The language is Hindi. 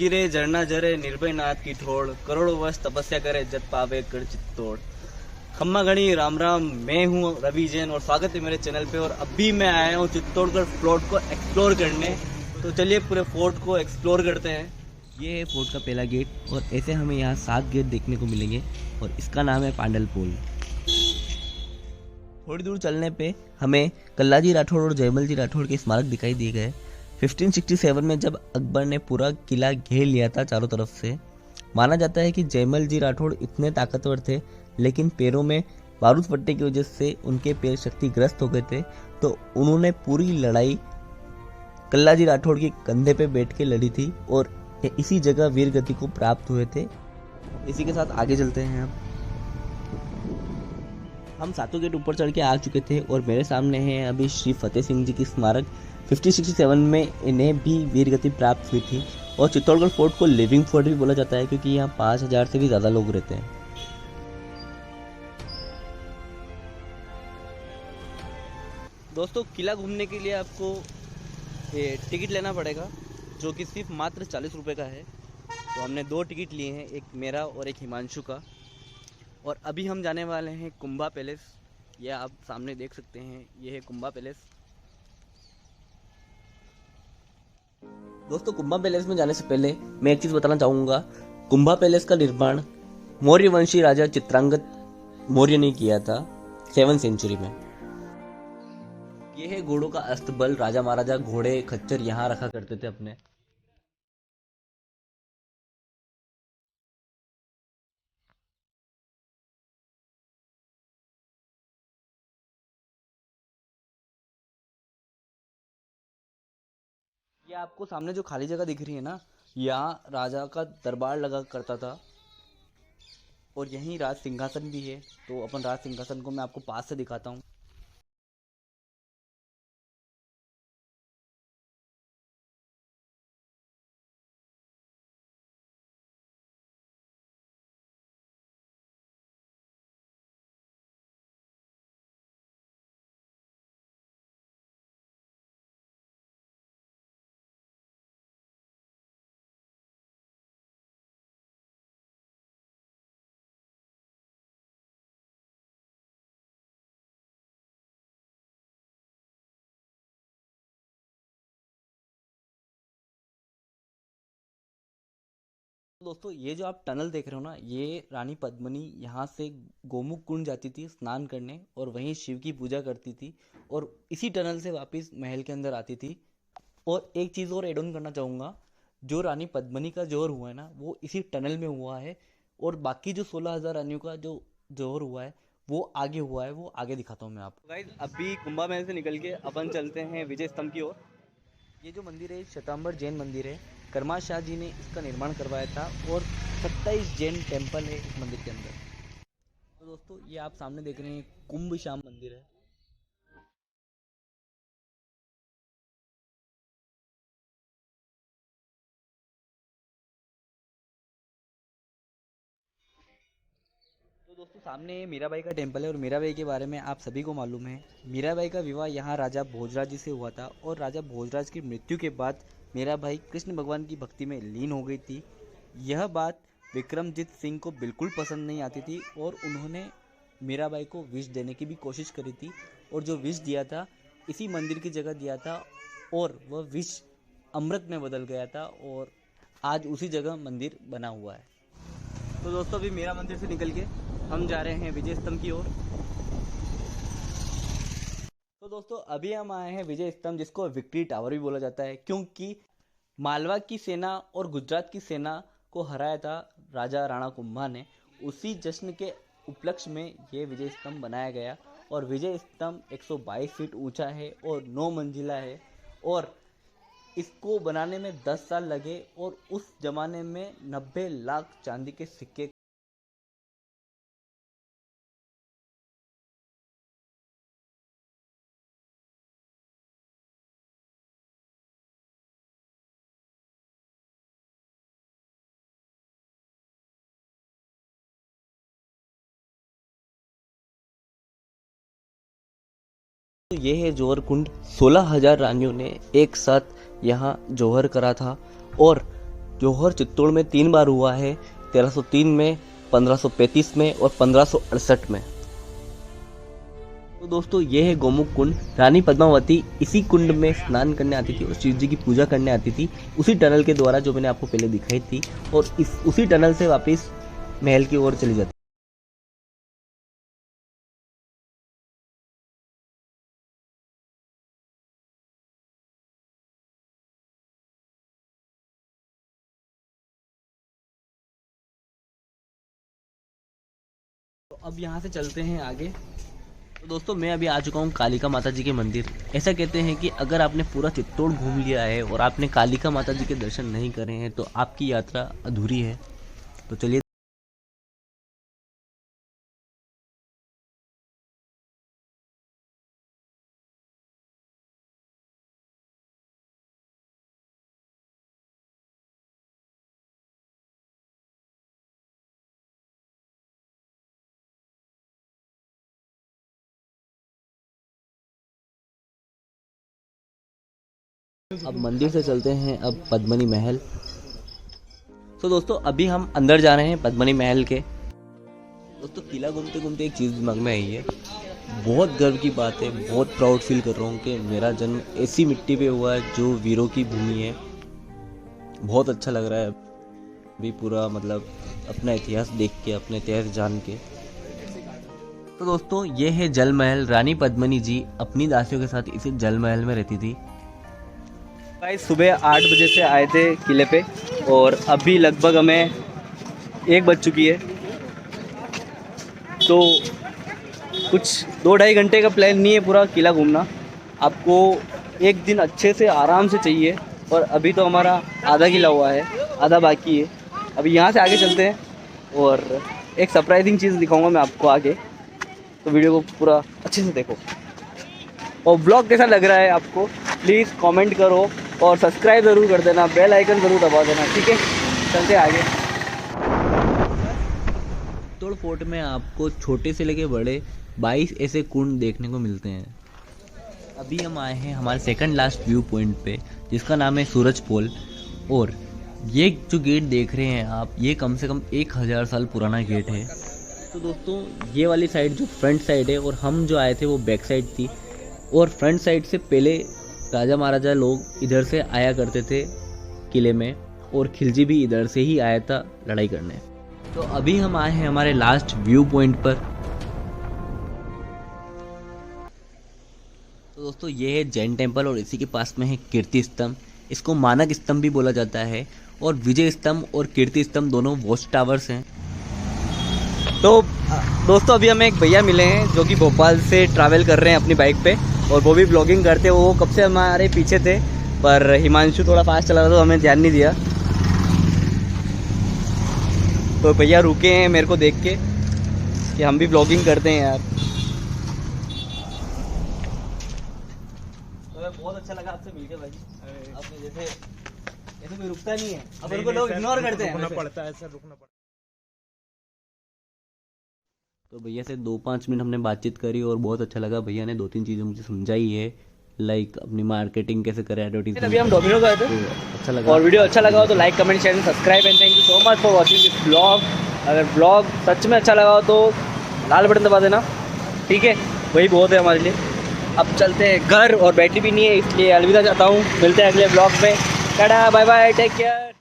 गिरे झरना झरे निर्भय नाथ की ठोड़, करोड़ों वर्ष तपस्या करे जत पावे कर चित्तौड़। खम्मा घड़ी राम राम, मैं हूँ रवि जैन और स्वागत है मेरे चैनल पे। और अभी मैं आया हूँ चित्तौड़गढ़ फोर्ट को एक्सप्लोर करने। तो चलिए पूरे फोर्ट को एक्सप्लोर करते हैं। ये है फोर्ट का पहला गेट और ऐसे हमें यहाँ 7 गेट देखने को मिलेंगे और इसका नाम है पांडल पोल। थोड़ी दूर चलने पे हमें कल्लाजी राठौड़ और जयमल जी राठौड़ के स्मारक दिखाई दिए गए। 1567 में जब अकबर ने पूरा किला घेर लिया था चारों तरफ से, माना जाता है कि जयमल जी राठौड़ इतने ताकतवर थे लेकिन पैरों में बारूद फटने की वजह से उनके पैर शक्तिग्रस्त हो गए थे, तो उन्होंने पूरी लड़ाई कल्लाजी राठौड़ के कंधे पे बैठ के लड़ी थी और इसी जगह वीर गति को प्राप्त हुए थे। इसी के साथ आगे चलते हैं। हम 7 गेट ऊपर चढ़ के आ चुके थे और मेरे सामने है अभी श्री फतेह सिंह जी की स्मारक। 1567 में इन्हें भी वीर गति प्राप्त हुई थी और चित्तौड़गढ़ फोर्ट को लिविंग फोर्ट भी बोला जाता है क्योंकि यहाँ 5000 से भी ज़्यादा लोग रहते हैं। दोस्तों, किला घूमने के लिए आपको टिकट लेना पड़ेगा जो कि सिर्फ मात्र 40 रुपये का है। तो हमने 2 टिकट लिए हैं, एक मेरा और एक हिमांशु का। और अभी हम जाने वाले हैं कुंभा पैलेस। यह आप सामने देख सकते हैं, यह है कुंभा पैलेस। दोस्तों, कुंभा पैलेस में जाने से पहले मैं एक चीज़ बताना चाहूँगा। कुंभा पैलेस का निर्माण मौर्य वंशी राजा चित्रांगद मौर्य ने किया था 7वीं सेंचुरी में। यह है घोड़ों का अस्तबल। राजा महाराजा घोड़े खच्चर यहाँ रखा करते थे अपने। ये आपको सामने जो खाली जगह दिख रही है ना, यहाँ राजा का दरबार लगा करता था और यहीं राज सिंहासन भी है। तो अपन राज सिंहासन को मैं आपको पास से दिखाता हूँ। दोस्तों, ये जो आप टनल देख रहे हो ना, ये रानी पद्मिनी यहाँ से गोमुख कुंड जाती थी स्नान करने और वहीं शिव की पूजा करती थी और इसी टनल से वापस महल के अंदर आती थी। और एक चीज़ और एड ऑन करना चाहूँगा, जो रानी पद्मिनी का जोहर हुआ है ना, वो इसी टनल में हुआ है। और बाकी जो 16,000 रानियों का जो जोहर हुआ है वो आगे हुआ है, वो आगे दिखाता हूँ मैं आपको। गाइस, अभी कुंभा महल से निकल के अपन चलते हैं विजय स्तंभ की ओर। ये जो मंदिर है श्वेतांबर जैन मंदिर है। करमा शाह जी ने इसका निर्माण करवाया था और 27 जैन टेम्पल है इस मंदिर के अंदर। तो दोस्तों, ये आप सामने देख रहे हैं कुंभ श्याम मंदिर है। तो दोस्तों, सामने मीराबाई का टेम्पल है और मीराबाई के बारे में आप सभी को मालूम है। मीराबाई का विवाह यहाँ राजा भोजराज जी से हुआ था और राजा भोजराज की मृत्यु के बाद मीराबाई कृष्ण भगवान की भक्ति में लीन हो गई थी। यह बात विक्रमजीत सिंह को बिल्कुल पसंद नहीं आती थी और उन्होंने मीराबाई को विष देने की भी कोशिश करी थी और जो विष दिया था इसी मंदिर की जगह दिया था और वह विष अमृत में बदल गया था और आज उसी जगह मंदिर बना हुआ है। तो दोस्तों, अभी मेरा मंदिर से निकल के हम जा रहे हैं विजय स्तंभ की ओर। तो दोस्तों, अभी हम आए हैं विजय स्तंभ, जिसको विक्ट्री टावर भी बोला जाता है क्योंकि मालवा की सेना और गुजरात की सेना को हराया था राजा राणा कुंभा ने। उसी जश्न के उपलक्ष्य में ये विजय स्तंभ बनाया गया और विजय स्तंभ 122 फीट ऊंचा है और 9 मंजिला है और इसको बनाने में 10 साल लगे और उस जमाने में 90 लाख चांदी के सिक्के। तो ये है जौहर कुंड। 16,000 रानियों ने एक साथ यहाँ जौहर करा था और जौहर चित्तौड़ में 3 बार हुआ है, 1303 में, 1535 में और 1568 में। तो दोस्तों ये है गोमुख कुंड। रानी पद्मावती इसी कुंड में स्नान करने आती थी और शिव जी की पूजा करने आती थी, उसी टनल के द्वारा जो मैंने आपको पहले दिखाई थी, और उसी टनल से वापस महल की ओर चली जाती। तो अब यहाँ से चलते हैं आगे। तो दोस्तों मैं अभी आ चुका हूँ कालिका माता जी के मंदिर। ऐसा कहते हैं कि अगर आपने पूरा चित्तौड़ घूम लिया है और आपने कालिका माता जी के दर्शन नहीं करे हैं तो आपकी यात्रा अधूरी है। तो चलिए। अब मंदिर से चलते हैं अब पद्मनी महल। तो दोस्तों अभी हम अंदर जा रहे हैं पद्मनी महल के। दोस्तों किला घूमते घूमते एक चीज़ दिमाग में आई है, बहुत गर्व की बात है, बहुत प्राउड फील कर रहा हूँ कि मेरा जन्म ऐसी मिट्टी पे हुआ है जो वीरों की भूमि है। बहुत अच्छा लग रहा है अभी पूरा, मतलब अपना इतिहास देख के, अपने इतिहास जान के। तो दोस्तों ये है जल महल। रानी पद्मनी जी अपनी दासियों के साथ इसी जल महल में रहती थी। गाइस सुबह 8 बजे से आए थे किले पे और अभी लगभग हमें 1 बज चुकी है। तो कुछ 2-2.5 घंटे का प्लान नहीं है पूरा किला घूमना। आपको एक दिन अच्छे से आराम से चाहिए और अभी तो हमारा आधा किला हुआ है, आधा बाकी है। अभी यहाँ से आगे चलते हैं और एक सरप्राइजिंग चीज़ दिखाऊंगा मैं आपको आगे, तो वीडियो को पूरा अच्छे से देखो। और ब्लॉग कैसा लग रहा है आपको प्लीज़ कमेंट करो और सब्सक्राइब ज़रूर कर देना, बेल आइकन ज़रूर दबा देना, ठीक है। चलते आगे। चित्तौड़ फोर्ट में आपको छोटे से लेके बड़े 22 ऐसे कुंड देखने को मिलते हैं। अभी हम आए हैं हमारे सेकंड लास्ट व्यू पॉइंट पे, जिसका नाम है सूरज पोल। और ये जो गेट देख रहे हैं आप, ये कम से कम 1000 साल पुराना गेट है। तो दोस्तों ये वाली साइड जो फ्रंट साइड है और हम जो आए थे वो बैक साइड थी। और फ्रंट साइड से पहले राजा महाराजा लोग इधर से आया करते थे किले में, और खिलजी भी इधर से ही आया था लड़ाई करने। तो अभी हम आए हैं हमारे लास्ट व्यू पॉइंट पर। तो दोस्तों ये है जैन टेम्पल और इसी के पास में है कीर्ति स्तंभ। इसको मानक स्तंभ भी बोला जाता है, और विजय स्तंभ और कीर्ति स्तंभ दोनों वॉच टावर्स हैं। तो दोस्तों अभी हमें एक भैया मिले हैं जो कि भोपाल से ट्रैवल कर रहे हैं अपनी बाइक पे, और वो भी ब्लॉगिंग करते हैं। वो कब से हमारे पीछे थे, पर हिमांशु थोड़ा फास्ट चला रहा था तो हमें ध्यान नहीं दिया। तो भैया रुके हैं मेरे को देख के कि हम भी ब्लॉगिंग करते हैं यार। तो बहुत अच्छा लगा आपसे मिलके भाई। आपने जैसे कोई रुकता नहीं है, अब उनको लोग इग्नोर करते हैं। रुकना पड़ता है सर, रुकना पड़ता है। तो भैया से 2-5 मिनट हमने बातचीत करी और बहुत अच्छा लगा। भैया ने 2-3 चीज़ें मुझे समझाई है, लाइक अपनी मार्केटिंग कैसे करें, एडवर्टीजमेंट। अभी हम डोमिनो गए थे, तो अच्छा लगा। और वीडियो अच्छा लगा हो तो like comment share subscribe and thank you so much for watching this blog. अगर ब्लॉग सच में अच्छा लगा हो तो लाल बटन दबा देना, ठीक है, वही बहुत है हमारे लिए। अब चलते हैं घर, और बैटरी भी नहीं है इसलिए अलविदा चाहता हूँ। मिलते हैं अगले ब्लॉग में। Tata bye bye, take care.